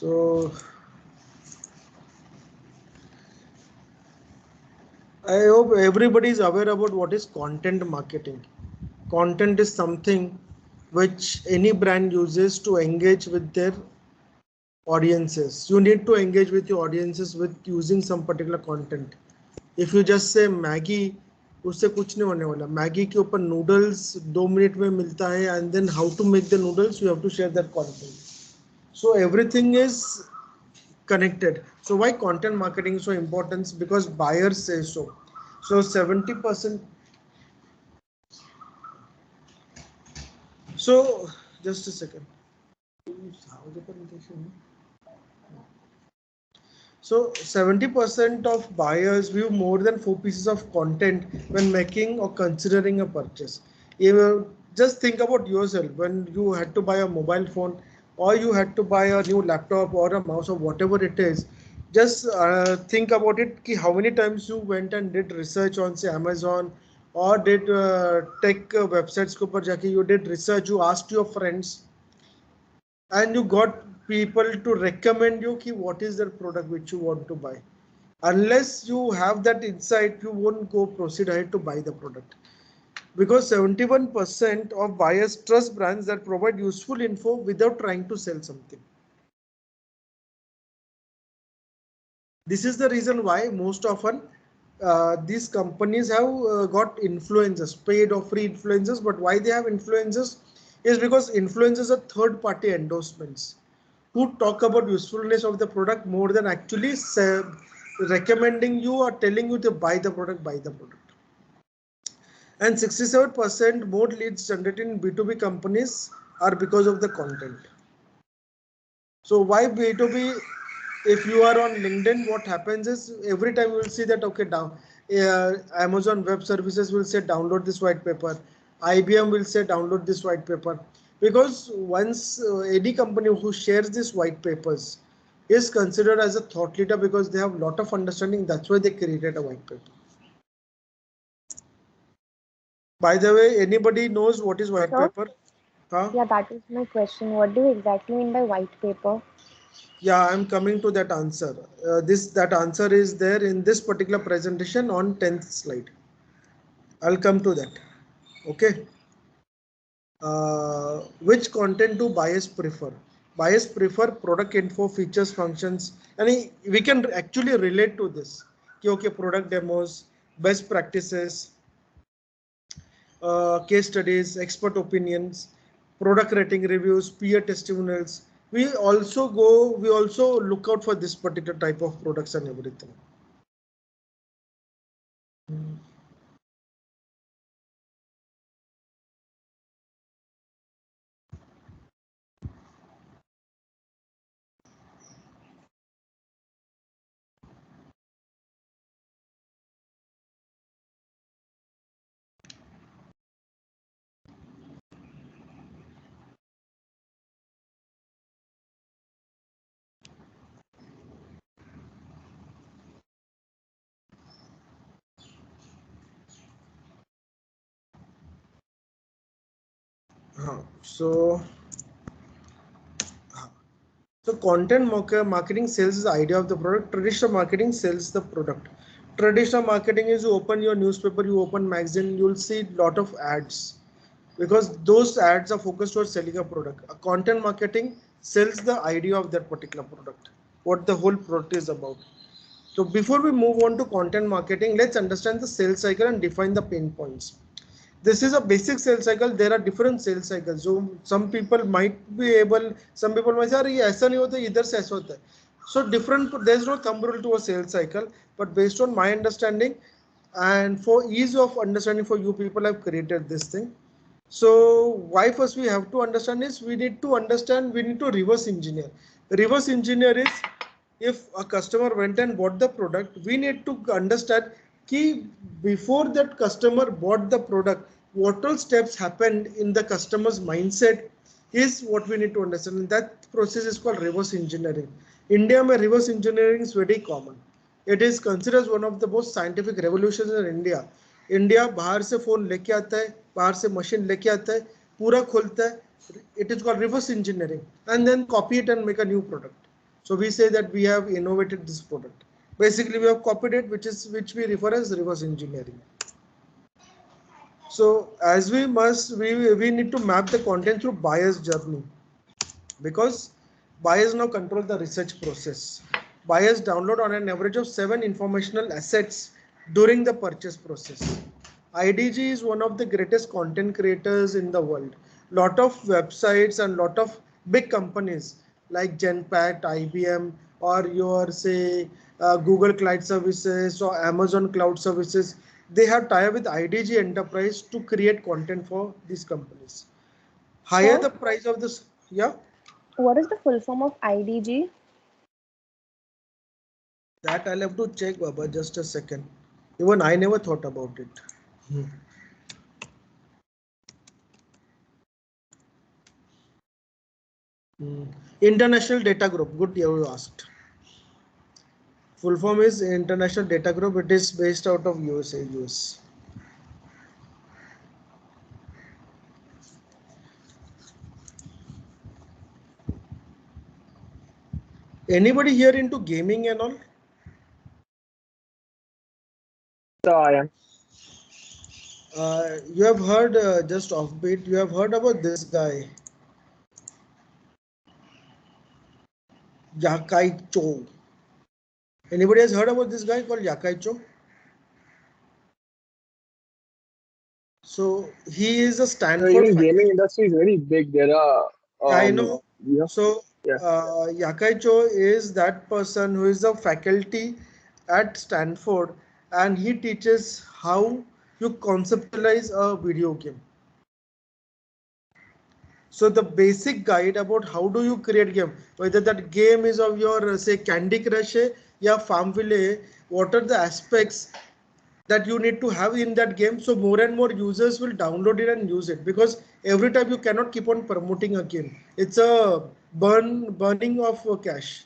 So I hope everybody is aware about what is content marketing. Content is something which any brand uses to engage with their audiences. You need to engage with your audiences with using some particular content. If you just say Maggie, उससे कुछ नहीं होने वाला. Maggie के ऊपर noodles 2 minute में मिलता है, and then how to make the noodles, you have to share that content. So everything is connected. So why content marketing is so important? Because buyers say so. So 70%. So just a second. So 70% of buyers view more than 4 pieces of content when making or considering a purchase. Just think about yourself when you had to buy a mobile phone, or you had to buy a new laptop or a mouse or whatever it is. Just think about it, ki how many times you went and did research on say Amazon, or did tech websites ko par jaake you did research, you asked your friends, and you got people to recommend you ki what is the product which you want to buy. Unless you have that insight, you won't go proceed ahead to buy the product. Because 71% of buyers trust brands that provide useful info without trying to sell something. This is the reason why most often these companies have got influencers, paid or free influencers. But why they have influencers is because influencers are third party endorsements who talk about usefulness of the product more than actually recommending you or telling you to buy the product, And 67% more leads generated in B2B companies are because of the content. So why B2B? If you are on LinkedIn, what happens is every time you will see that, okay, down Amazon Web Services will say download this white paper. IBM will say download this white paper. Because once any company who shares these white papers is considered as a thought leader because they have a lot of understanding, that's why they created a white paper. By the way, anybody knows what is white paper? Yeah, that is my question. What do you exactly mean by white paper? Yeah, I'm coming to that answer. That answer is there in this particular presentation on 10th slide. I'll come to that. Okay. Which content do buyers prefer? Buyers prefer product info, features, functions, and we can actually relate to this. Okay, product demos, best practices, case studies, expert opinions, product rating reviews, peer testimonials. We also look out for this particular type of products and everything. So content marketing sells the idea of the product. Traditional marketing sells the product. Traditional marketing is you open your newspaper, you open magazine, you'll see a lot of ads because those ads are focused towards selling a product. A content marketing sells the idea of that particular product, what the whole product is about. So before we move on to content marketing, let's understand the sales cycle and define the pain points. This is a basic sales cycle. There are different sales cycles. So some people might be able, some people might say, "अरे ये ऐसा नहीं होता, इधर से ऐसा होता है." So different. There's no thumb rule to a sales cycle, but based on my understanding, and for ease of understanding for you people, I've created this thing. So why first we have to understand is we need to understand. We need to reverse engineer. Reverse engineer is if a customer went and bought the product, we need to understand key before that customer bought the product, what all steps happened in the customer's mindset is what we need to understand. And that process is called reverse engineering. India mein reverse engineering is very common. It is considered as one of the most scientific revolutions in India. India बाहर से phone लेके आता है, बाहर से machine लेके आता है, पूरा खोलता है. It is called reverse engineering and then copy it and make a new product. So we say that we have innovated this product. Basically, we have copied it, which we refer as reverse engineering. So as we need to map the content through buyer's journey, because buyers now control the research process. Buyers download on an average of 7 informational assets during the purchase process. IDG is one of the greatest content creators in the world. Lot of websites and lot of big companies like Genpact, IBM, or your say Google Cloud Services or Amazon Cloud Services, they have tie-up with IDG Enterprise to create content for these companies. Higher Sir, the price of this, yeah. what is the full form of IDG? That I'll have to check, Baba. Just a second. Even I never thought about it. Hmm. Hmm. International Data Group. Good, you asked. Full form is International Data Group. It is based out of USA, US. Anybody here into gaming and all? So I am. You have heard just offbeat. You have heard about this guy, Yakai Cho. Anybody has heard about this guy called Yakai Cho? So he is a So Stanford even gaming faculty. industry is very big. There are I know. you know, So yeah. Yakai Cho is that person who is a faculty at Stanford, and he teaches how you conceptualize a video game. So the basic guide about how do you create game, whether that game is of your say Candy Crush hai, या Farmville hai, what are the aspects that you need to have in that game, so more and more users will download it and use it, because every time you cannot keep on promoting a game. It's a burning of cash.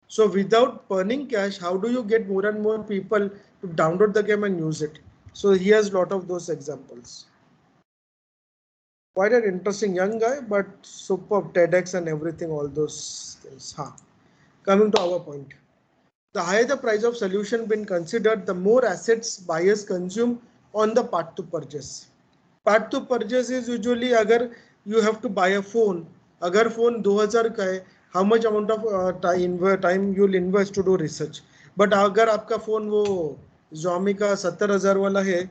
So without burning cash, how do you get more and more people to download the game and use it? So he has a lot of those examples. Quite an interesting young guy, but superb TEDx and everything, all those things. Huh. Coming to our point. The higher the price of solution been considered, the more assets buyers consume on the path to purchase. Path to purchase is usually agar you have to buy a phone, agar phone 2000 का है, how much amount of time you'll invest to do research. But अगर आपका phone वो Xiaomi का 70,000 वाला है,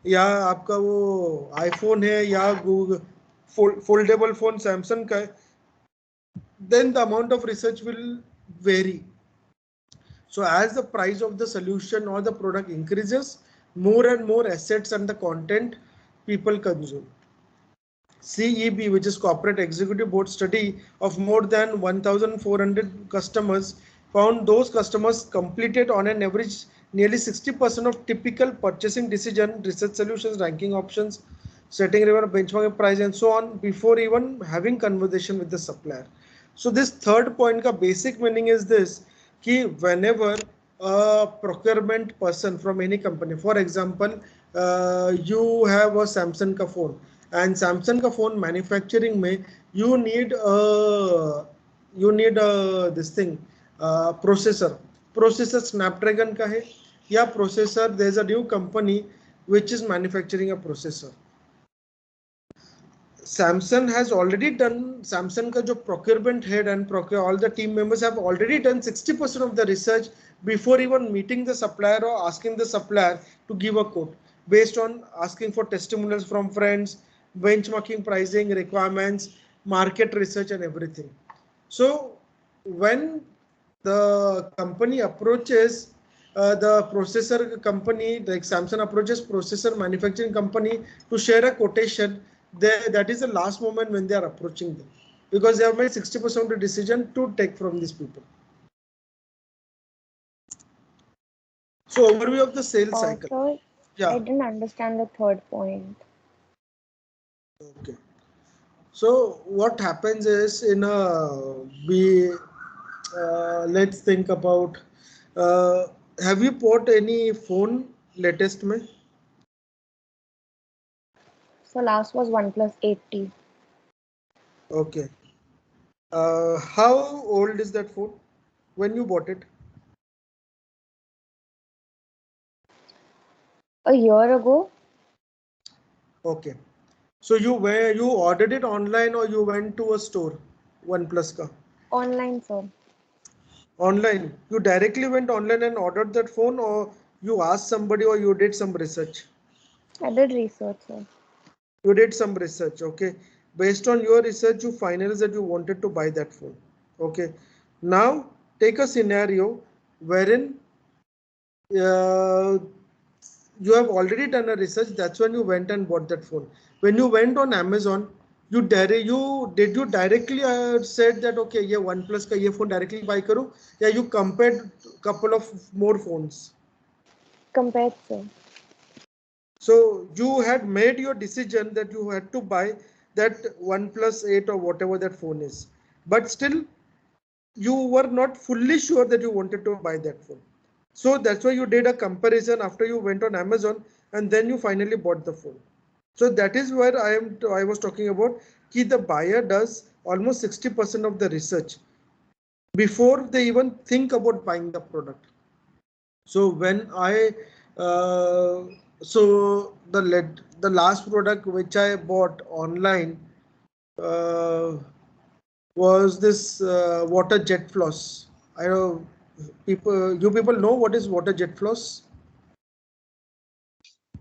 या आपका वो iPhone है, या Google foldable phone Samsung का है, then the amount of research will vary. So as the price of the solution or the product increases, more and more assets and the content people consume. CEB, which is Corporate Executive Board study of more than 1,400 customers, found those customers completed on an average nearly 60% of typical purchasing decision, research solutions, ranking options, setting river benchmark price, and so on before even having conversation with the supplier. So this third point ka basic meaning is this, कि whenever a procurement person from any company, for example, you have a Samsung ka phone, and Samsung का phone manufacturing में you need a this thing processor Snapdragon का है, या processor there's a new company which is manufacturing a processor. Samsung has already done, Samsung का जो procurement head and all the team members have already done 60% of the research before even meeting the supplier or asking the supplier to give a quote, based on asking for testimonials from friends, benchmarking pricing requirements, market research and everything. So when the company approaches the processor company, like Samsung approaches processor manufacturing company to share a quotation, that is the last moment when they are approaching them, because they have made 60% of the decision to take from these people. So overview of the sales cycle. Sir, Yeah. I didn't understand the third point. Okay. So what happens is in a let's think about, uh, have you bought any phone latest mein? So last was OnePlus 80. Okay. How old is that phone? when you bought it? A year ago, Okay. So you ordered it online or you went to a store? OnePlus ka. online, sir. Online. You directly went online and ordered that phone, or you asked somebody, or you did some research? I did research, sir. You did some research. Okay. Based on your research, you finalized that you wanted to buy that phone. Okay. Now take a scenario wherein uh, you have already done a research. That's when you went and bought that phone. When you went on Amazon, you directly said that okay, ये OnePlus का ये phone directly buy करूँ, या you compared couple of more phones? Compared, sir. So you had made your decision that you had to buy that OnePlus 8 or whatever that phone is, but still you were not fully sure that you wanted to buy that phone. So that's why you did a comparison after you went on Amazon and then you finally bought the phone. So that is where I was talking about ki the buyer does almost 60% of the research before they even think about buying the product. So when I uh, so the last product which I bought online uh, was this water jet floss. I know people know what is water jet floss.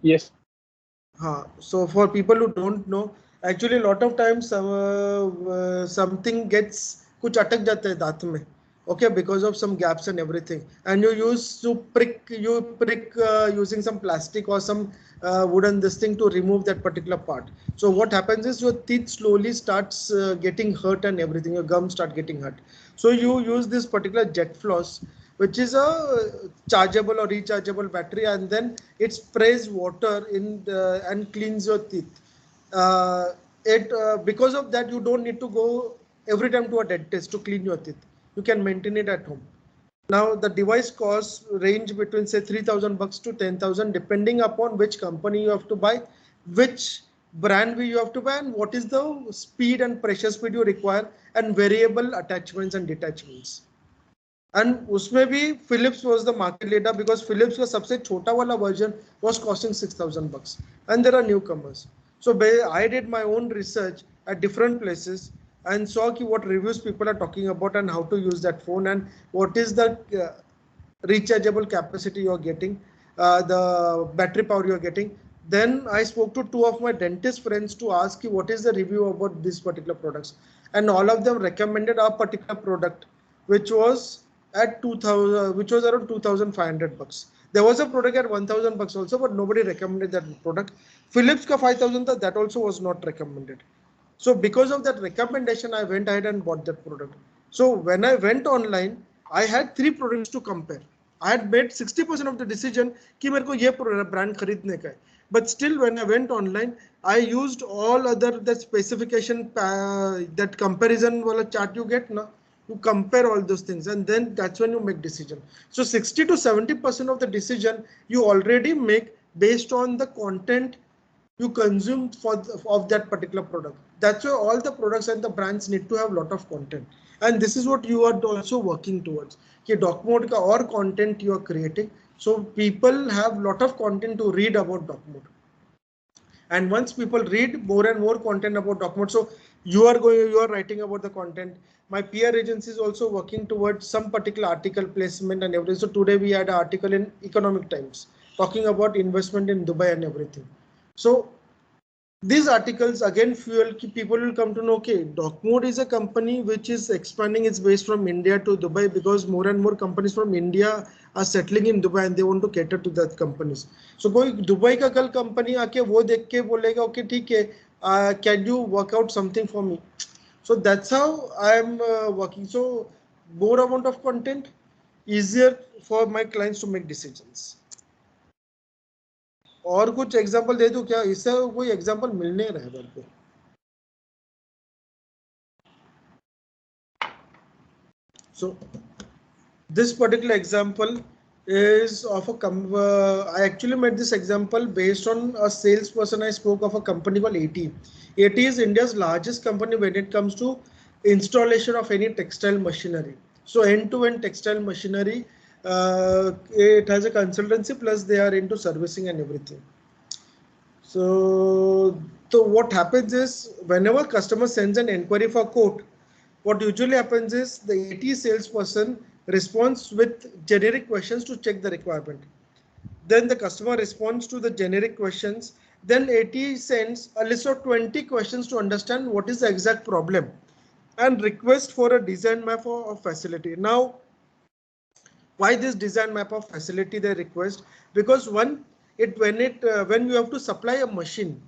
Yes. So for people who don't know, actually a lot of times something gets कुछ अटक जाता है दांत में, okay, because of some gaps and everything, and you prick using some plastic or some wooden this thing to remove that particular part. So what happens is your teeth slowly starts getting hurt and everything, your gums start getting hurt. So you use this particular jet floss, which is a chargeable or rechargeable battery, and then it sprays water and cleans your teeth. Because of that, you don't need to go every time to a dentist to clean your teeth. You can maintain it at home. Now the device costs range between say 3,000 bucks to 10,000 depending upon which company you have to buy, which brand you have to buy, and what is the speed and pressure speed you require, and variable attachments and detachments. And उसमें भी Philips was the market leader because Philips का सबसे छोटा वाला version was costing 6,000 bucks, and there are newcomers. So I did my own research at different places and saw what reviews people are talking about and how to use that phone and what is the rechargeable capacity you're getting, the battery power you're getting. Then I spoke to two of my dentist friends to ask what is the review about these particular products, and all of them recommended a particular product which was at 2000, which was around 2,500 bucks. There was a product at 1,000 bucks also, but nobody recommended that product. Philips ka 5,000 that also was not recommended. So because of that recommendation, I went ahead and bought that product. So when I went online, I had three products to compare. I had made 60% of the decision कि मेरे को ये brand खरीदने का है. But still, when I went online, I used all other the specification that comparison wala chart you get na. You compare all those things, and then that's when you make decision. So 60 to 70% of the decision you already make based on the content you consume of that particular product. That's why all the products and the brands need to have a lot of content, and this is what you are also working towards. कि doc mode का और content you are creating, so people have lot of content to read about doc mode. And once people read more and more content about doc mode, so you are writing about the content. My PR agency is also working towards some particular article placement and everything. So today we had an article in Economic Times talking about investment in Dubai and everything. So these articles again fuel people will come to know, okay, DocMode is a company which is expanding its base from India to Dubai because more and more companies from India are settling in Dubai and they want to cater to that companies. So कोई Dubai का कल company आके वो देख के बोलेगा okay ठीक है, can you work out something for me? So that's how I am working. So more amount of content, easier for my clients to make decisions. और कुछ एग्जांपल दे दूं क्या? इससे कोई एग्जांपल मिल नहीं रहा है मेरे को. So this particular example is of I actually made this example based on a salesperson I spoke of a company called AT. AT is India's largest company when it comes to installation of any textile machinery. So end-to-end textile machinery, it has a consultancy plus they are into servicing and everything. So what happens is whenever customer sends an inquiry for quote, what usually happens is the AT salesperson responds with generic questions to check the requirement. Then the customer responds to the generic questions. Then AT sends a list of 20 questions to understand what is the exact problem and request for a design map of facility. Now, why this design map of facility they request? Because when you have to supply a machine,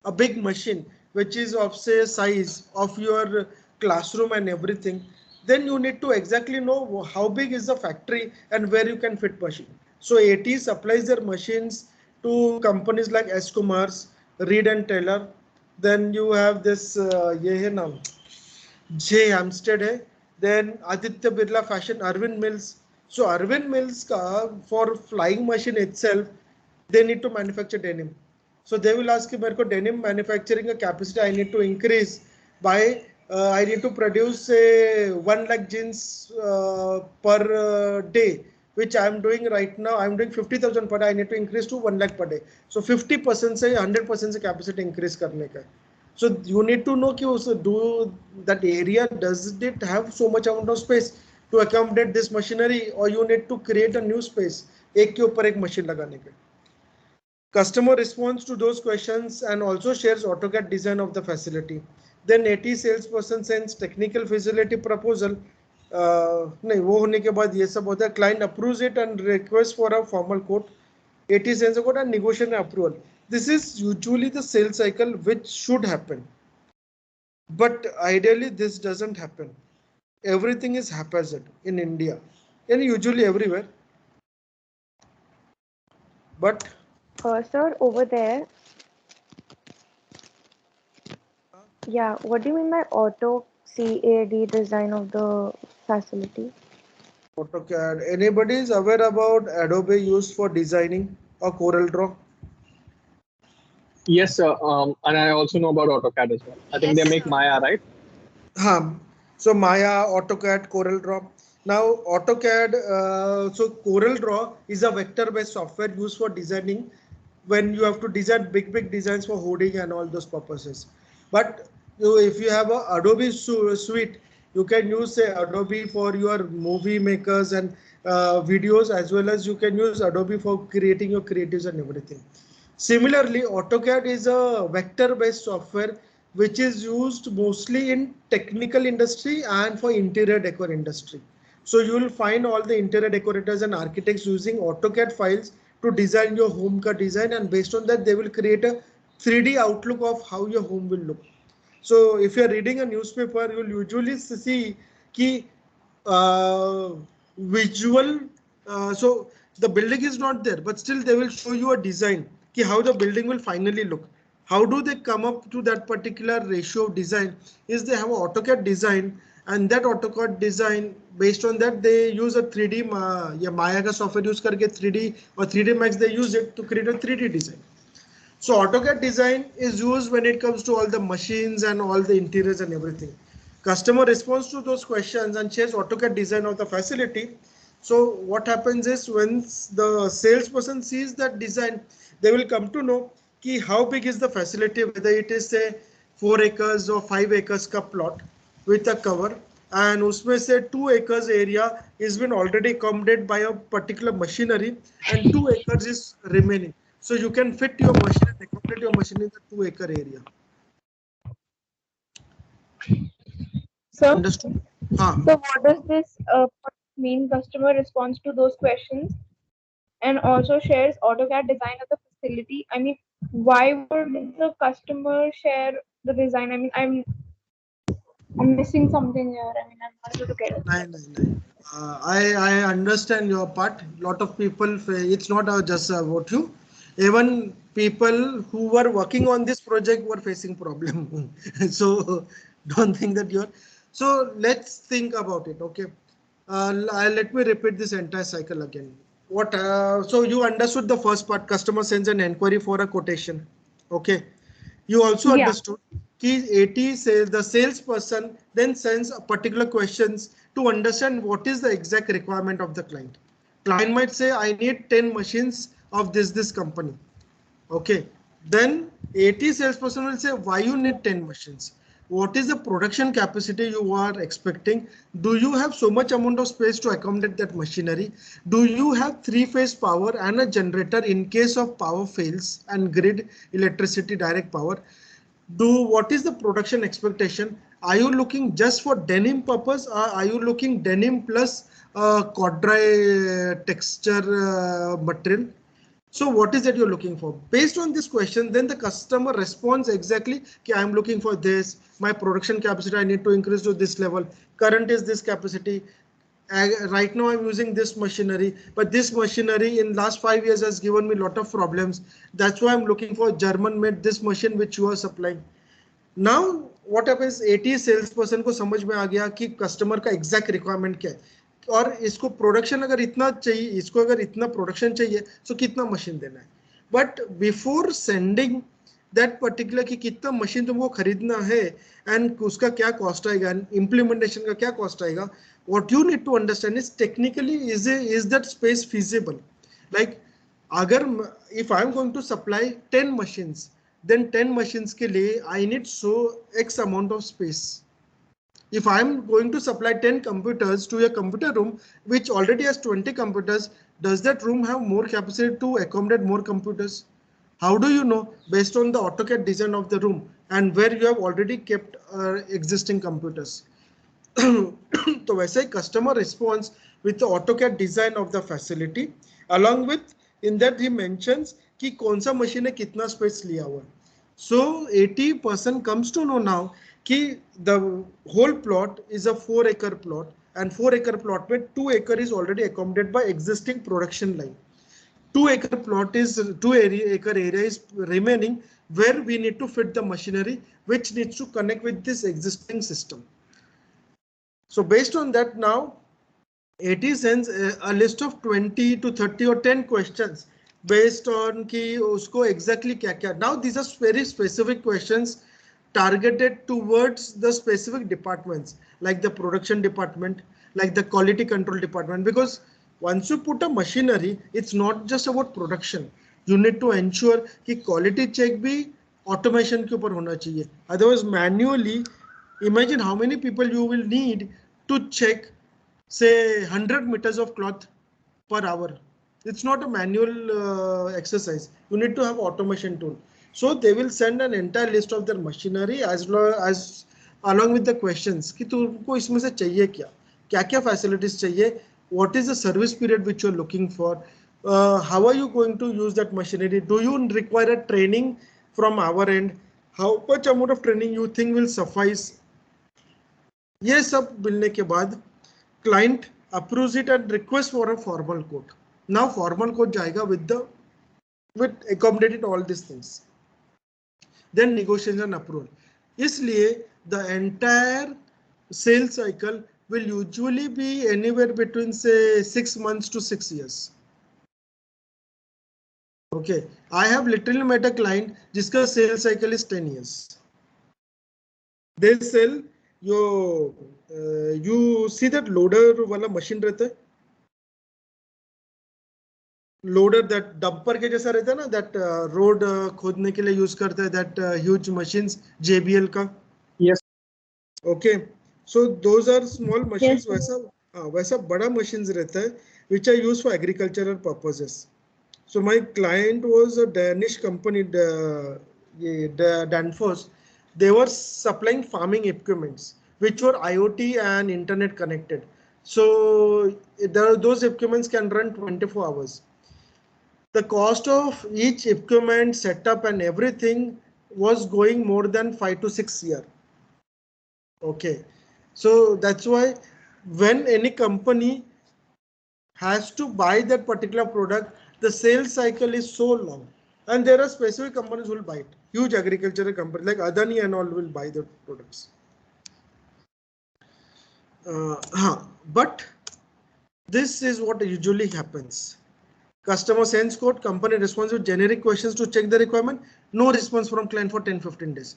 a big machine which is of say size of your classroom and everything, then you need to exactly know how big is the factory and where you can fit machine. So AT supplies their machines to companies like S Kumars, Reed and Taylor. Then you have this ये है नाम J Hampstead है, then Aditya Birla Fashion, Arvind Mills. So Arvind Mills ka for flying machine itself, they need to manufacture denim. So they will ask you, मेरे को denim manufacturing का capacity I need to increase by I need to produce say 1 lakh jeans per day, which I am doing right now. I am doing 50,000 per day. I need to increase to 1 lakh per day. So 50% से 100% से capacity increase करने का. So you need to know कि do that area, does it have so much amount of space to accommodate this machinery, or you need to create a new space एक के ऊपर एक machine लगाने के. Customer responds to those questions and also shares AutoCAD design of the facility. Then AT salesperson sends technical feasibility proposal. नहीं वो होने के बाद ये सब होता है. Client approves it and requests for a formal quote. AT sends a quote and negotiation approval. This is usually the sales cycle which should happen. But ideally this doesn't happen. Everything is haphazard in India and usually everywhere. But Sir, over there. Yeah, what do you mean by auto CAD design of the facility? AutoCAD. Anybody is aware about Adobe used for designing or Corel Draw? Yes, sir. And I also know about AutoCAD as well. I think they make Maya, right? So Maya, AutoCAD, Corel Draw. Now AutoCAD, so Corel Draw is a vector-based software used for designing when you have to design big designs for hoarding and all those purposes. But if you have a Adobe suite, you can use say Adobe for your movie makers and videos, as well as you can use Adobe for creating your creatives and everything. Similarly, AutoCAD is a vector-based software which is used mostly in technical industry and for interior decor industry. So you will find all the interior decorators and architects using AutoCAD files to design your home ka design, and based on that they will create a 3D outlook of how your home will look. So if you're reading a newspaper, you'll usually see ki visual, so the building is not there, but still they will show you a design ki how the building will finally look. How do they come up to that particular ratio of design? Is they have an AutoCAD design, and that AutoCAD design, based on that they use a 3D Maya ka software use करके 3D or 3D Max they use it to create a 3D design. So AutoCAD design is used when it comes to all the machines and all the interiors and everything. Customer responds to those questions and shares AutoCAD design of the facility. So what happens is once the salesperson sees that design, they will come to know ki how big is the facility, whether it is say 4 acres or 5 acres ka plot with a cover, and उसमें से 2 acres area is been already accommodated by a particular machinery and 2 acres is remaining. So you can fit your machine and accommodate your machine in the 2 acre area. So, Understood? so what does this mean? Customer responds to those questions and also shares AutoCAD design of the facility. I mean, why would the customer share the design? I mean, I'm missing something here. I mean, I'm not able to get it. No. I understand your part. Lot of people, it's not just about you. Even people who were working on this project were facing problem. So don't think that you're. So let's think about it. Okay. Let me repeat this entire cycle again. What? So you understood the first part. Customer sends an inquiry for a quotation. Okay. You also Yeah. understood कि AT says the salesperson then sends a particular questions to understand what is the exact requirement of the client. Client might say, I need 10 machines of this company. Okay, then AT salesperson will say, why you need 10 machines? What is the production capacity you are expecting? Do you have so much amount of space to accommodate that machinery? Do you have 3-phase power and a generator in case of power fails and grid electricity direct power? What is the production expectation? Are you looking just for denim purpose, or are you looking denim plus corduroy texture material? So what is that you're looking for? Based on this question, then the customer responds exactly, okay, I'm looking for this, my production capacity I need to increase to this level, current is this capacity, right now I'm using this machinery, but this machinery in last 5 years has given me a lot of problems. That's why I'm looking for German made this machine which you are supplying. Now what happens, 80 salesperson को समझ में आ गया कि customer का exact requirement क्या है, और इसको प्रोडक्शन अगर इतना चाहिए, इसको अगर इतना प्रोडक्शन चाहिए तो कितना मशीन देना है. But before sending that particular कि कितना मशीन तुमको खरीदना है एंड उसका क्या कॉस्ट आएगा, इम्प्लीमेंटेशन का क्या कॉस्ट आएगा, what you need to understand is technically is that space feasible. Like अगर if I'm going to supply 10 machines, then 10 machines के लिए I need so X amount of space. If I'm going to supply 10 computers to a computer room which already has 20 computers, does that room have more capacity to accommodate more computers? How do you know? Based on the AutoCAD design of the room and where you have already kept existing computers. तो वैसे ही customer responds with the AutoCAD design of the facility, along with in that he mentions कि कौन सा machine है कितना space लिया हुआ. So 80% comes to know now कि the whole plot is a 4-acre plot, and 4-acre plot में 2 acre is already accommodated by existing production line. 2-acre plot is 2-acre area is remaining where we need to fit the machinery which needs to connect with this existing system. So based on that, now AT sends a list of 20 to 30 or 10 questions based on कि उसको exactly क्या क्या. Now these are very specific questions targeted towards the specific departments like the production department, like the quality control department, because once you put a machinery, it's not just about production. You need to ensure कि quality check भी automation के ऊपर होना चाहिए. Otherwise manually, imagine how many people you will need to check say 100 meters of cloth per hour. It's not a manual exercise. You need to have automation tool. So they will send an entire list of their machinery as along with the questions कि तुमको इसमें से चाहिए क्या, क्या क्या facilities चाहिए, what is the service period which you're looking for, how are you going to use that machinery, do you require a training from our end, how much amount of training you think will suffice. ये सब मिलने के बाद client approves it and requests for a formal quote. Now formal quote जाएगा with accommodated all these things. Then negotiation and approval. इसलिए the entire sales cycle will usually be anywhere between say 6 months to 6 years. Okay, I have literally met a client जिसका sales cycle is 10 years. They sell you see that loader वाला machine रहता है, loader that dumper के जैसा रहता है ना, that road खोदने के लिए use करता है, that huge machines JBL का. Yes. Okay, so those are small machines. Yes. वैसा बड़ा machines रहता है which are used for agricultural purposes. So my client was a Danish company, the Danfoss. They were supplying farming equipments which were IoT and internet connected. So those equipments can run 24 hours. The cost of each equipment setup and everything was going more than 5 to 6 years. Okay, so that's why when any company has to buy that particular product, the sales cycle is so long, and there are specific companies who will buy it. Huge agricultural companies like Adani and all will buy the products. But this is what usually happens. Customer sends quote, company responds with generic questions to check the requirement. No response from client for 10-15 days.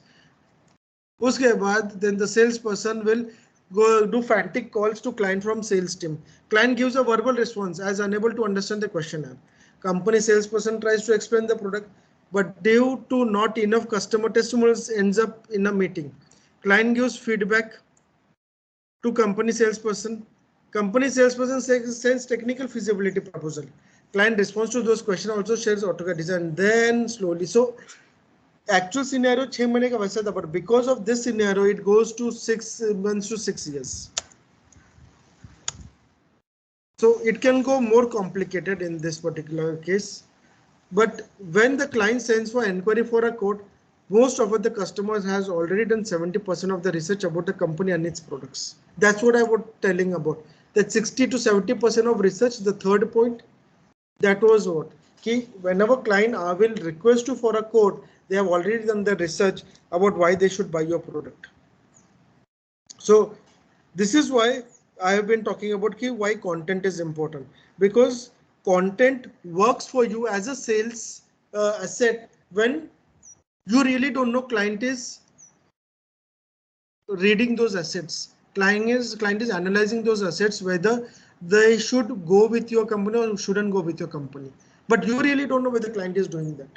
उसके बाद then the salesperson will go do frantic calls to client from sales team. Client gives a verbal response as unable to understand the questionnaire. Company salesperson tries to explain the product, but due to not enough customer testimonials ends up in a meeting. Client gives feedback to company salesperson. Company salesperson sends technical feasibility proposal. Client responds to those questions, also shares AutoCAD design. Then slowly, so actual scenario 6 महीने का वैसा था, but because of this scenario it goes to 6 months to 6 years. So it can go more complicated in this particular case. But when the client sends for inquiry for a quote, most of the customers has already done 70% of the research about the company and its products. That's what I was telling about. That 60 to 70% of research, the third point, that was what? Key, whenever client will request you for a quote, they have already done the research about why they should buy your product. So this is why I have been talking about why content is important, because content works for you as a sales asset when you really don't know client is reading those assets. Client is analyzing those assets whether they should go with your company or shouldn't go with your company. But you really don't know whether the client is doing that.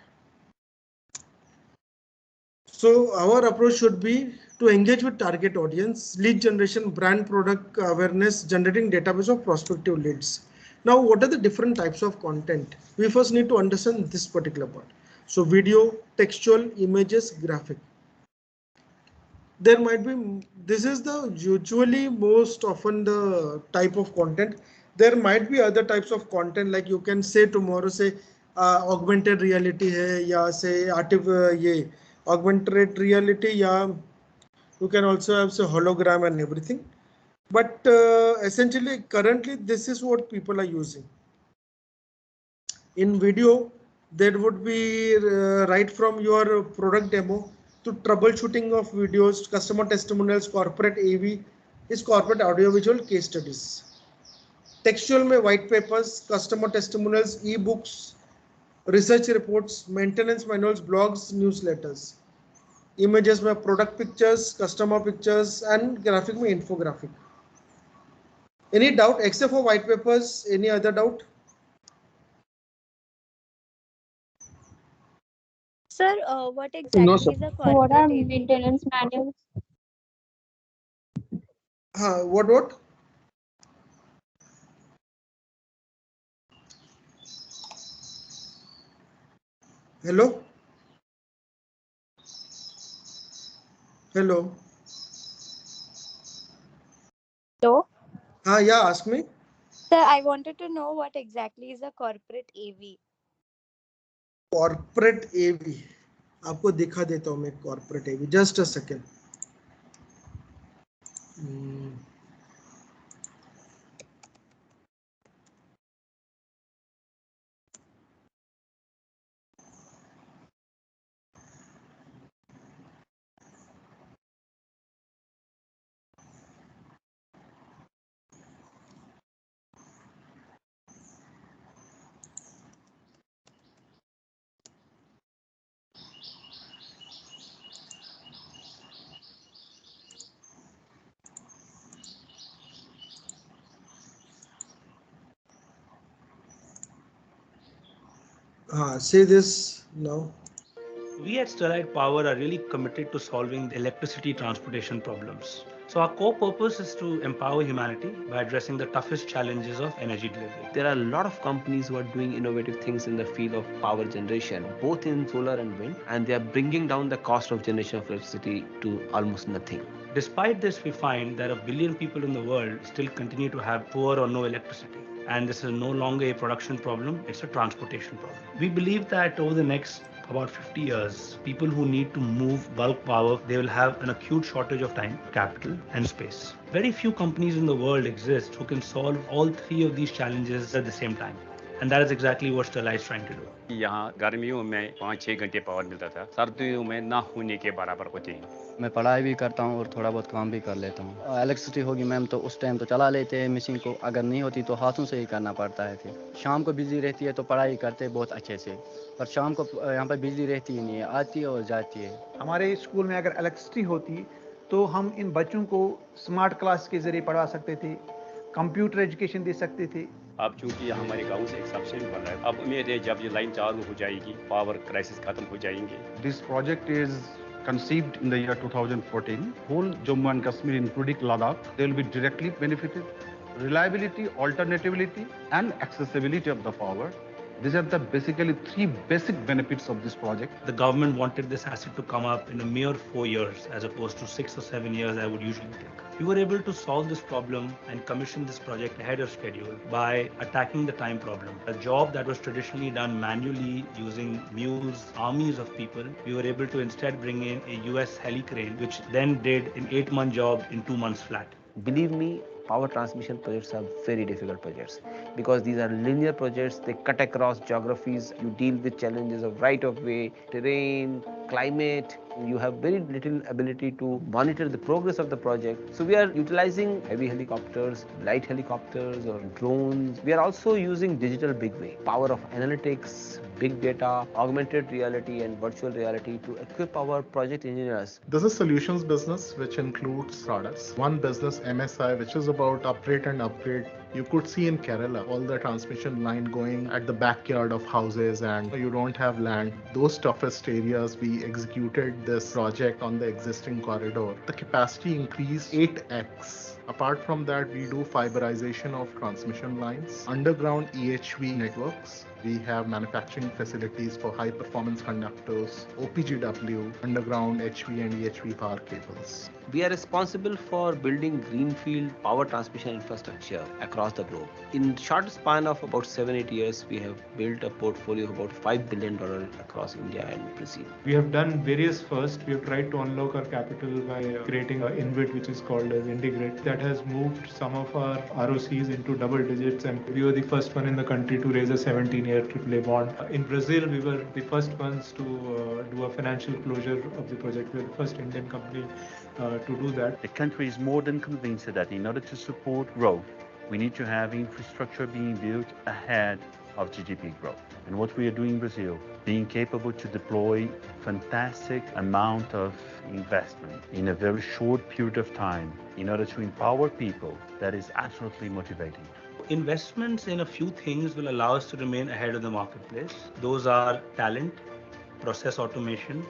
So our approach should be to engage with target audience, lead generation, brand product awareness, generating database of prospective leads. Now, what are the different types of content? We first need to understand this particular part. So video, textual, images, graphic. There might be, this is the usually most often the type of content. There might be other types of content, like you can say tomorrow, say augmented reality hai, ya say augmented reality, yeah, you can also have say hologram and everything. But essentially currently this is what people are using. In video, there would be right from your product demo to troubleshooting of videos, customer testimonials, corporate AV is corporate audiovisual case studies. Textual में white papers, customer testimonials, e-books, research reports, maintenance manuals, blogs, newsletters. Images में product pictures, customer pictures, and graphic में infographic. Any doubt except for white papers? Any other doubt? Sir, what No, exactly sir. is a What are corporate AV? maintenance manuals? What? Hello? Hello? So, Yeah, ask me. sir, I wanted to know what exactly is a corporate AV. Corporate AV. आपको दिखा देता हूँ मैं corporate AV. Just a second. Say this now. We at Sterlite Power are really committed to solving the electricity transportation problems. So our core purpose is to empower humanity by addressing the toughest challenges of energy delivery. There are a lot of companies who are doing innovative things in the field of power generation, both in solar and wind, and they are bringing down the cost of generation of electricity to almost nothing. Despite this, we find that 1 billion people in the world still continue to have poor or no electricity. And this is no longer a production problem, it's a transportation problem. We believe that over the next about 50 years, people who need to move bulk power, they will have an acute shortage of time, capital, and space. Very few companies in the world exist who can solve all three of these challenges at the same time. And that is exactly what Sterlite is trying to do. यहाँ गर्मियों में 5-6 घंटे power मिलता था, सर्दियों में ना होने के बराबर होते हैं। मैं पढ़ाई भी करता हूँ और थोड़ा बहुत काम भी कर लेता हूँ। इलेक्ट्रिसिटी होगी मैम तो उस टाइम तो चला लेते हैं मशीन को, अगर नहीं होती तो हाथों से ही करना पड़ता है। फिर शाम को बिजली रहती है तो पढ़ाई करते बहुत अच्छे से, पर शाम को यहाँ पर बिजली रहती ही नहीं है, आती है और जाती है। हमारे स्कूल में अगर इलेक्ट्रिसिटी होती तो हम इन बच्चों को स्मार्ट क्लास के जरिए पढ़ा सकते थे, कंप्यूटर एजुकेशन दे सकते थे। अब चूंकि हमारे गांव से एक सबस्टेशन बन रहा है, अब उम्मीद है जब ये लाइन चालू हो जाएगी पावर क्राइसिस खत्म हो जाएंगे। This project is conceived in the year 2014. Whole Jammu and Kashmir, including Ladakh, they will be directly benefited. Reliability, alternativity, and accessibility of the power. These are the basically three basic benefits of this project. The government wanted this asset to come up in a mere 4 years as opposed to 6 or 7 years I would usually take. We were able to solve this problem and commission this project ahead of schedule by attacking the time problem. A job that was traditionally done manually using mules, armies of people, we were able to instead bring in a US heli crane, which then did an 8-month job in 2 months flat. Believe me, power transmission projects are very difficult projects because these are linear projects. They cut across geographies. You deal with challenges of right of way, terrain, climate. You have very little ability to monitor the progress of the project. So we are utilizing heavy helicopters, light helicopters or drones. We are also using digital big way, power of analytics, big data, augmented reality and virtual reality to equip our project engineers. This is solutions business, which includes products. One business, MSI, which is about upgrade and upgrade. You could see in Kerala all the transmission line going at the backyard of houses and you don't have land. Those toughest areas, we executed this project on the existing corridor. The capacity increased 8x. Apart from that, we do fiberization of transmission lines, underground EHV networks. We have manufacturing facilities for high performance conductors, OPGW, underground HV and EHV power cables. We are responsible for building greenfield power transmission infrastructure across the globe. In short span of about 7-8 years, we have built a portfolio of about $5 billion across India and Brazil. We have done various first. We have tried to unlock our capital by creating an InvIT, which is called as Integrate. That has moved some of our ROCs into double digits, and we were the first one in the country to raise a 17-year AAA bond. In Brazil, we were the first ones to do a financial closure of the project. We were the first Indian company to do that. The country is more than convinced that in order to support growth, we need to have infrastructure being built ahead of GDP growth. And what we are doing in Brazil, being capable to deploy fantastic amount of investment in a very short period of time in order to empower people, that is absolutely motivating. Investments in a few things will allow us to remain ahead of the marketplace. Those are talent, process automation,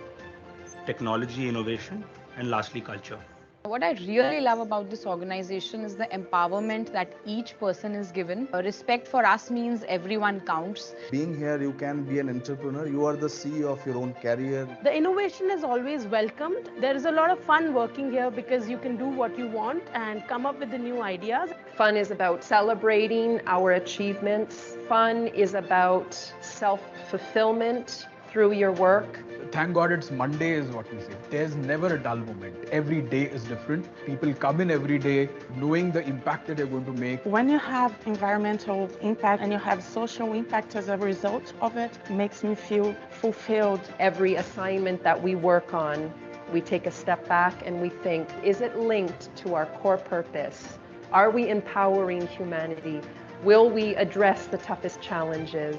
technology innovation, and lastly, culture. What I really love about this organization is the empowerment that each person is given. Respect for us means everyone counts. Being here, you can be an entrepreneur. You are the CEO of your own career. The innovation is always welcomed. There is a lot of fun working here because you can do what you want and come up with the new ideas. Fun is about celebrating our achievements. Fun is about self-fulfillment through your work. Thank God it's Monday is what we say. There's never a dull moment. Every day is different. People come in every day knowing the impact that they're going to make. When you have environmental impact and you have social impact as a result of it, makes me feel fulfilled. Every assignment that we work on, we take a step back and we think, is it linked to our core purpose? Are we empowering humanity? Will we address the toughest challenges?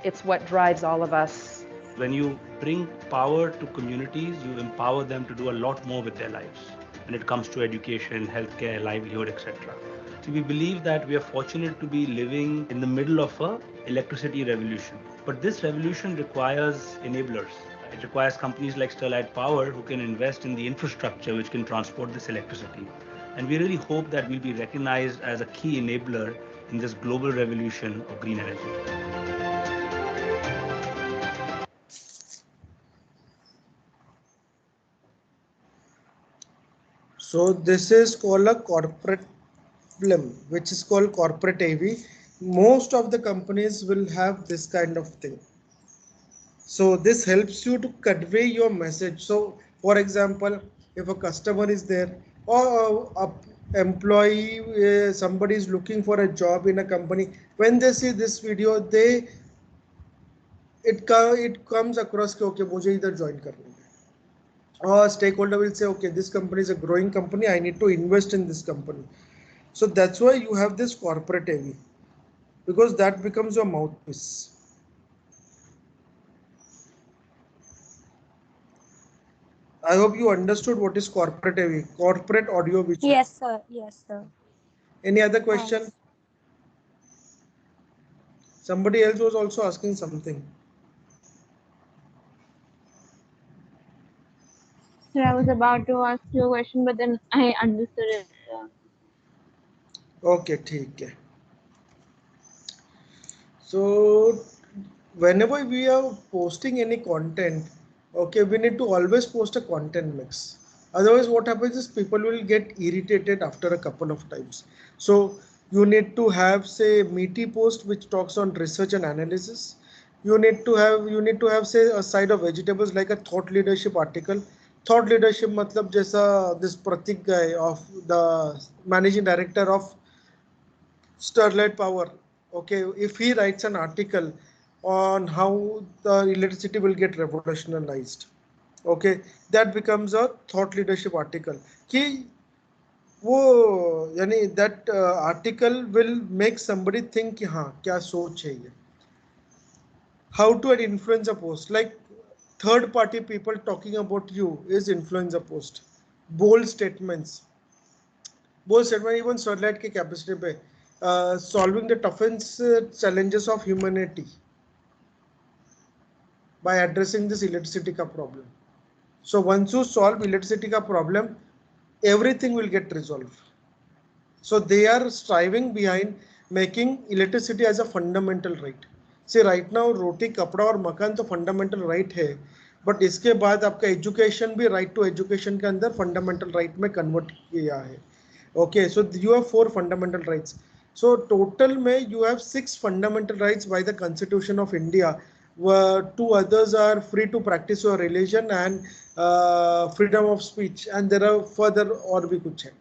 It's what drives all of us. When you bring power to communities, you empower them to do a lot more with their lives when it comes to education, healthcare, livelihood, etc. So we believe that we are fortunate to be living in the middle of an electricity revolution. But this revolution requires enablers. It requires companies like Sterlite Power who can invest in the infrastructure which can transport this electricity. And we really hope that we'll be recognized as a key enabler in this global revolution of green energy. So this is called a corporate film, which is called corporate AV. Most of the companies will have this kind of thing. So this helps you to convey your message. So for example, if a customer is there or a employee, somebody is looking for a job in a company, when they see this video, it comes across कि okay, मुझे इधर join करना है. Or stakeholder will say, okay, this company is a growing company, I need to invest in this company. So that's why you have this corporate AV, because that becomes your mouthpiece. I hope you understood what is corporate AV, corporate audio visual. Yes, sir. Yes, sir. Any other question? Thanks. Somebody else was also asking something. So I was about to ask you a question, but then I understood it. Okay, ठीक है. So whenever we are posting any content, okay, we need to always post a content mix. Otherwise, what happens is people will get irritated after a couple of times. So you need to have, say, meaty post which talks on research and analysis. You need to have say a side of vegetables like a thought leadership article. Thought leadership matlab jaisa this Pratik guy of the managing director of Sterlite Power. Okay, if he writes an article on how the electricity will get revolutionized, okay, that becomes a thought leadership article. कि वो यानी that article will make somebody think कि हाँ क्या सोच है ये. How to influence a post, like third party people talking about you is influence a post. Bold statements, even Sterlite की capacity पे solving the toughest challenges of humanity by addressing this electricity का problem. So once you solve electricity का problem, everything will get resolved. So they are striving behind making electricity as a fundamental right. See right now रोटी कपड़ा और मकान तो fundamental right है, but इसके बाद आपका education भी right to education के अंदर fundamental right में convert किया है. Okay, so you have 4 fundamental rights. So total में you have 6 fundamental rights by the Constitution of India. 2 others are free to practice your religion and freedom of speech, and there are further और भी कुछ है.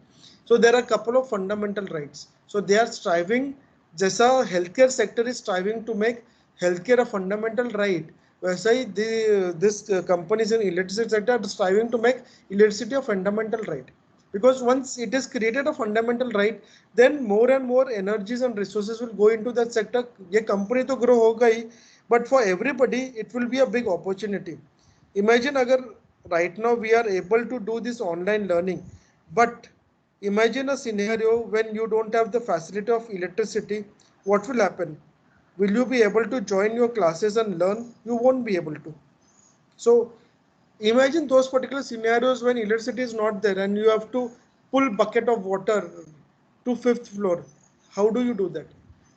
So there are a couple of fundamental rights. So they are striving, जैसा healthcare sector is striving to make healthcare a fundamental right, वैसा ही this companies in electricity sector are striving to make electricity a fundamental right. Because once it is created a fundamental right, then more and more energies and resources will go into that sector. ये company तो grow होगा ही, but for everybody it will be a big opportunity. Imagine अगर right now we are able to do this online learning, but imagine a scenario when you don't have the facility of electricity. What will happen? Will you be able to join your classes and learn? You won't be able to. So imagine those particular scenarios when electricity is not there and you have to pull bucket of water to 5th floor. How do you do that?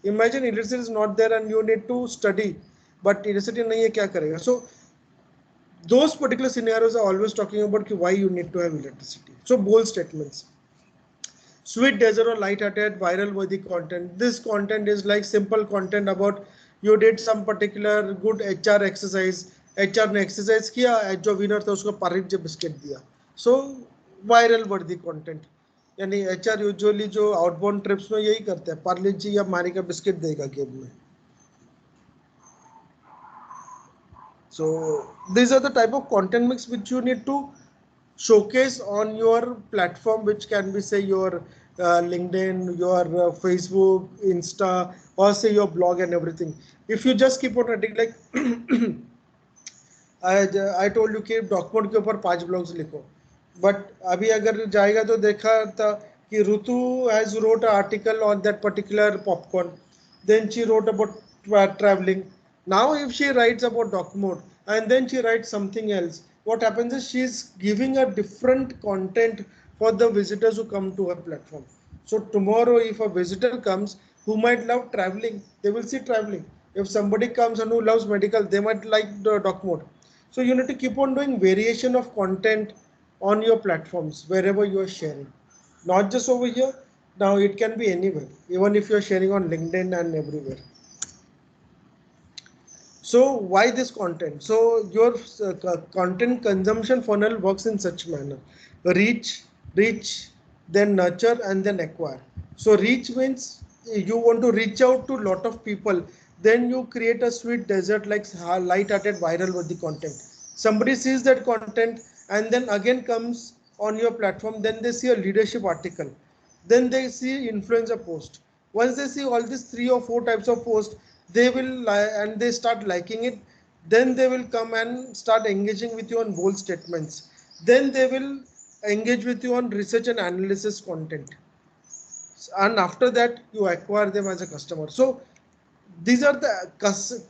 Imagine electricity is not there and you need to study, but electricity nahi hai, kya karega? So those particular scenarios are always talking about why you need to have electricity. So bold statements. Sweet desert or light-hearted viral worthy content. This content is like simple content about you did some particular good HR exercise. HR ने exercise किया, जो winner था उसको पारिज biscuit दिया. So viral worthy content. यानी HR usually जो outbound trips में यही करते हैं, पार्लिज जी या मारी का बिस्किट देगा गेम में. So these are the type of content mix which you need to showcase on your platform, which can be say your LinkedIn, your Facebook, Insta, or say your blog and everything. If you just keep on writing like I told you कि document के ऊपर 5 blogs लिखो, but अभी अगर जाएगा तो देखा था कि ऋतु has wrote an article on that particular popcorn, then she wrote about traveling. Now if she writes about doc mode and then she writes something else, what happens is she's giving a different content for the visitors who come to her platform. So tomorrow if a visitor comes who might love traveling, they will see traveling. If somebody comes and who loves medical, they might like the doc mode. So you need to keep on doing variation of content on your platforms wherever you are sharing, not just over here. Now it can be anywhere, even if you're sharing on LinkedIn and everywhere. So why this content? So your content consumption funnel works in such manner: reach, then nurture, and then acquire. So reach means you want to reach out to a lot of people. Then you create a sweet desert like light-hearted viral worthy content. Somebody sees that content and then again comes on your platform. Then they see a leadership article. Then they see influencer post. Once they see all these 3 or 4 types of posts, they will and they start liking it. Then they will come and start engaging with you on bold statements. Then they will engage with you on research and analysis content. And after that, you acquire them as a customer. So these are the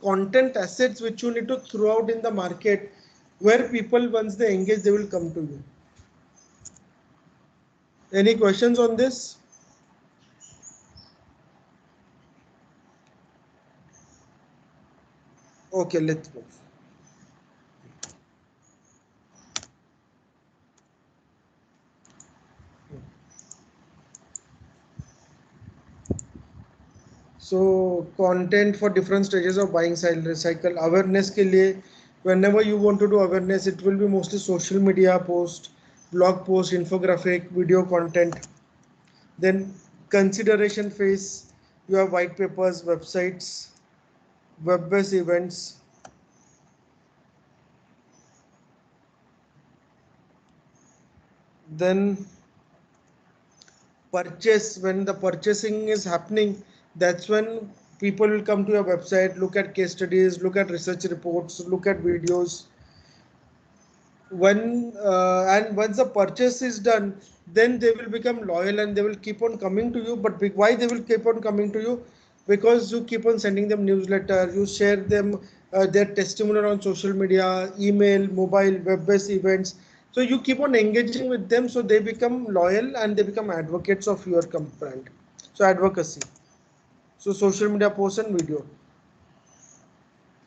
content assets which you need to throw out in the market, where people, once they engage, they will come to you. Any questions on this? Okay, let's move. So content for different stages of buying cycle. Awareness के लिए, whenever you want to do awareness, it will be mostly social media post, blog post, infographic, video content. Then consideration phase, you have white papers, websites, web-based events. Then purchase, when the purchasing is happening, that's when people will come to your website, look at case studies, look at research reports, look at videos. And once the purchase is done, then they will become loyal and they will keep on coming to you. But why they will keep on coming to you? Because you keep on sending them newsletter, you share them their testimonial on social media, email, mobile, web-based events. So you keep on engaging with them, so they become loyal and they become advocates of your brand. So advocacy. So social media posts and video.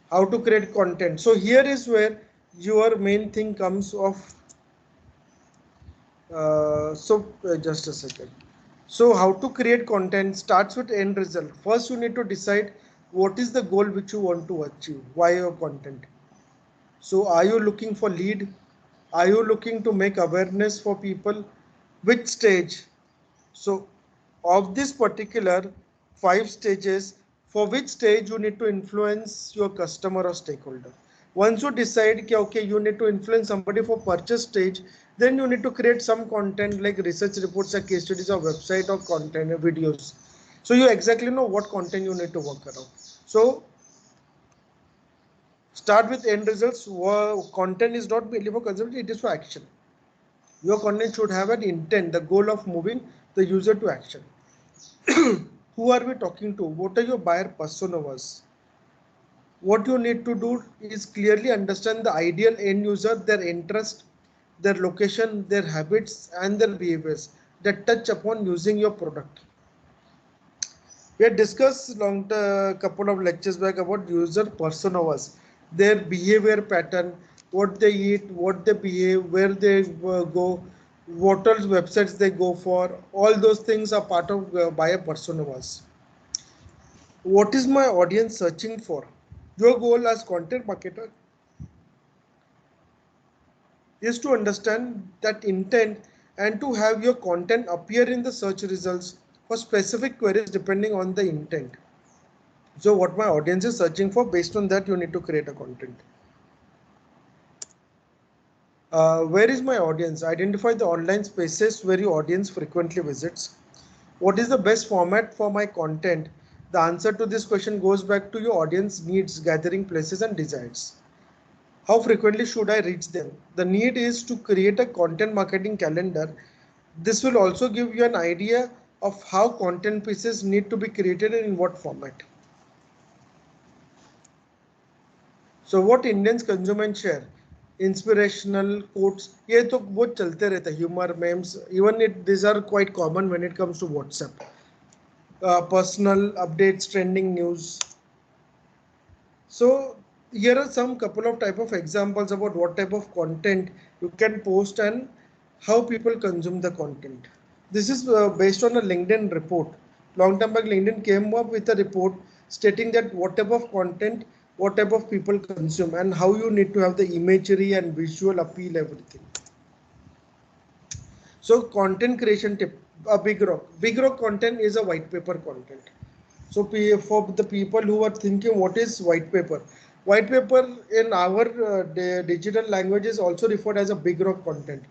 How to create content. So here is where your main thing comes of. Just a second. So how to create content starts with end result. First, you need to decide what is the goal which you want to achieve. Why your content? So are you looking for lead? Are you looking to make awareness for people? Which stage? So of this particular 5 stages, for which stage you need to influence your customer or stakeholder. Once you decide that, okay, you need to influence somebody for purchase stage, then you need to create some content like research reports or case studies or website or content or videos. So you exactly know what content you need to work around. So start with end results. Content is not merely for consumption, it is for action. Your content should have an intent, the goal of moving the user to action. Who are we talking to? What are your buyer personas? What you need to do is clearly understand the ideal end user, their interest, their location, their habits, and their behaviors that touch upon using your product. We had discussed couple of lectures back about user personas, their behavior pattern, what they eat, what they behave, where they go, what else websites they go for. All those things are part of buyer personas. What is my audience searching for? Your goal as content marketer is to understand that intent and to have your content appear in the search results for specific queries depending on the intent. So what my audience is searching for, based on that you need to create a content. Where is my audience? Identify the online spaces where your audience frequently visits. What is the best format for my content? The answer to this question goes back to your audience needs, gathering places and desires. How frequently should I reach them? The need is to create a content marketing calendar. This will also give you an idea of how content pieces need to be created and in what format. So what Indians consume and share? Inspirational quotes. ये तो बहुत चलते रहते हैं. Humor, memes. Even these are quite common when it comes to WhatsApp. Personal updates, trending news. So here are some couple of type of examples about what type of content you can post and how people consume the content. This is based on a LinkedIn report. Long time back, LinkedIn came up with a report stating that what type of content, what type of people consume, and how you need to have the imagery and visual appeal, everything. So content creation tip, a big rock. Big rock content is a white paper content. So for the people who are thinking what is white paper in our digital language is also referred as a big rock content.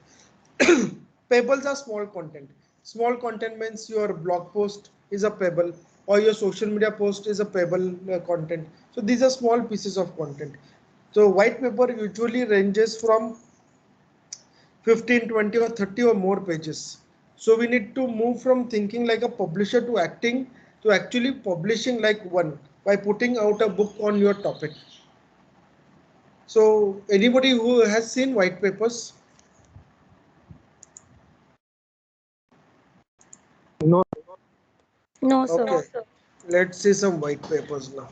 Pebbles are small content. Small content means your blog post is a pebble or your social media post is a pebble content. So these are small pieces of content. So white paper usually ranges from 15, 20 or 30 or more pages. So we need to move from thinking like a publisher to acting to actually publishing like one by putting out a book on your topic. So anybody who has seen white papers? No. No, sir. Okay, let's see some white papers now.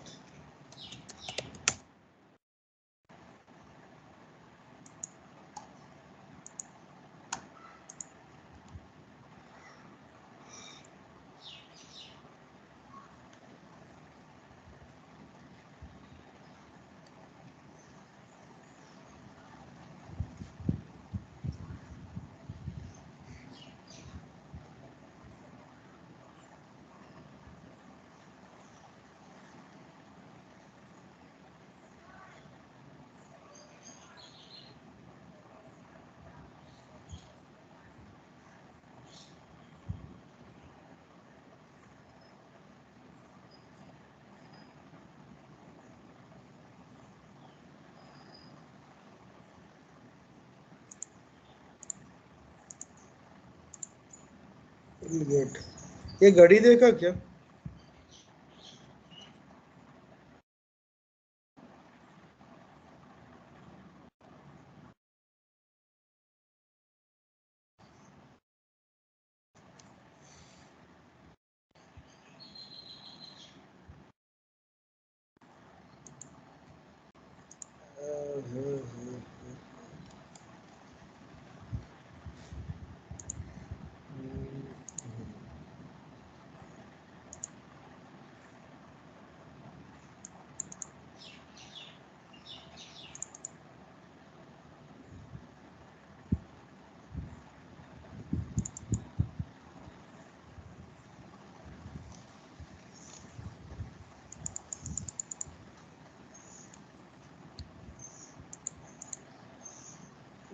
Good. ये घड़ी देखा क्या?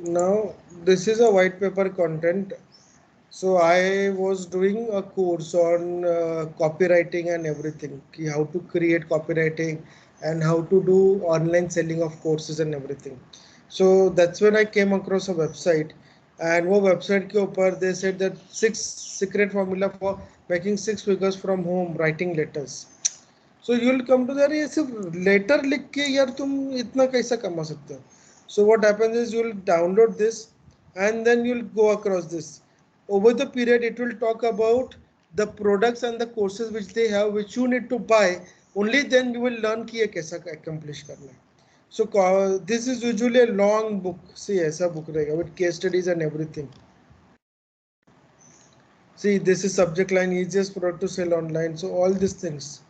Now this is a white paper content. So I was doing a course on copywriting and everything, how to create copywriting and how to do online selling of courses and everything. So that's when I came across a website, and वो website के ऊपर they said that 6 secret formula for making 6 figures from home writing letters. So you will come to that ये सिर्फ letter लिख के यार तुम इतना कैसा कमा सकते हो? So what happens is you will download this and then you'll go across this. Over the period, it will talk about the products and the courses which they have, which you need to buy. Only then you will learn कि ये कैसा accomplish करना है. So this is usually a long book. See, ऐसा book रहेगा with case studies and everything. See, this is subject line, easiest product to sell online. So all these things.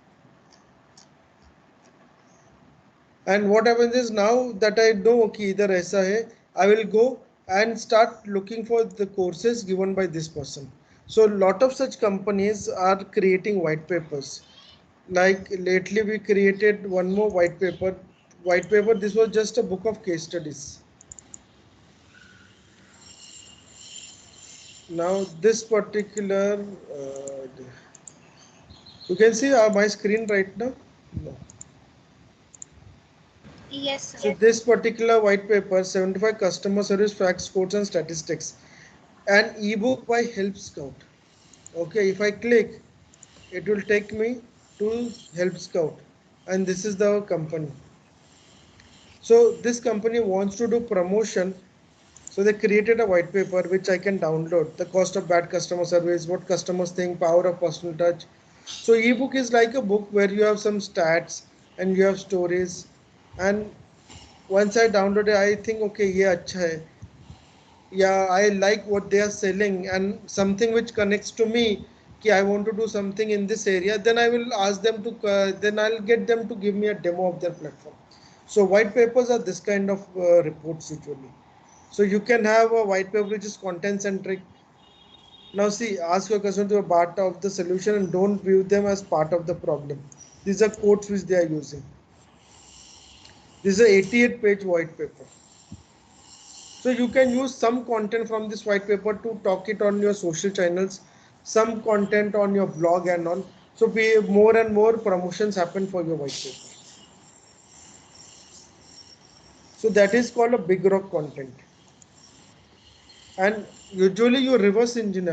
And what happens is now that I know कि इधर ऐसा है, I will go and start looking for the courses given by this person. So a lot of such companies are creating white papers. Like lately we created one more white paper. White paper, this was just a book of case studies. Now this particular, you can see my screen right now? No. Yes, sir. So this particular white paper, 75 customer service facts, quotes and statistics, an ebook by Help Scout. Okay, if I click, it will take me to Help Scout, and this is the company. So this company wants to do promotion, so they created a white paper which I can download. The cost of bad customer service, what customers think, power of personal touch. So ebook is like a book where you have some stats and you have stories, and once I download it, I think okay, ये अच्छा है. Yeah, I like what they are selling and something which connects to me. Ki I want to do something in this area, then I will ask them to. Then I'll get them to give me a demo of their platform. So white papers are this kind of reports usually. So you can have a white paper which is content centric. Now see, ask your customer to be a part of the solution and don't view them as part of the problem. These are quotes which they are using. This is a 88-page white paper. So you can use some content from this white paper to talk it on your social channels, some content on your blog and all. So more and more promotions happen for your white paper. So that is called a big rock content. and usually you reverse engineer.